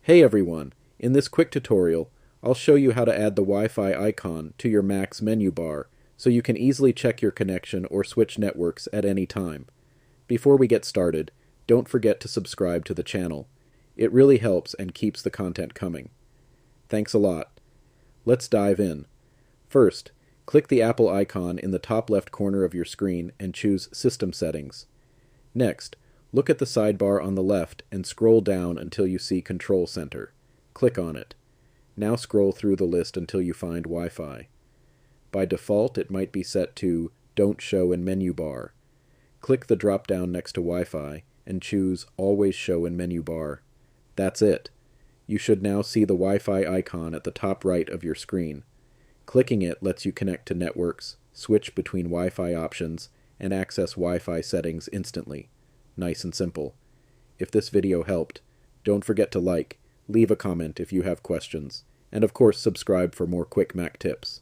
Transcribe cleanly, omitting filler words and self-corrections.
Hey everyone! In this quick tutorial, I'll show you how to add the Wi-Fi icon to your Mac's menu bar so you can easily check your connection or switch networks at any time. Before we get started, don't forget to subscribe to the channel. It really helps and keeps the content coming. Thanks a lot. Let's dive in. First, click the Apple icon in the top left corner of your screen and choose System Settings. Next, look at the sidebar on the left and scroll down until you see Control Center. Click on it. Now scroll through the list until you find Wi-Fi. By default, it might be set to Don't Show in Menu Bar. Click the drop-down next to Wi-Fi and choose Always Show in Menu Bar. That's it. You should now see the Wi-Fi icon at the top right of your screen. Clicking it lets you connect to networks, switch between Wi-Fi options, and access Wi-Fi settings instantly. Nice and simple. If this video helped, don't forget to like, leave a comment if you have questions, and of course subscribe for more quick Mac tips.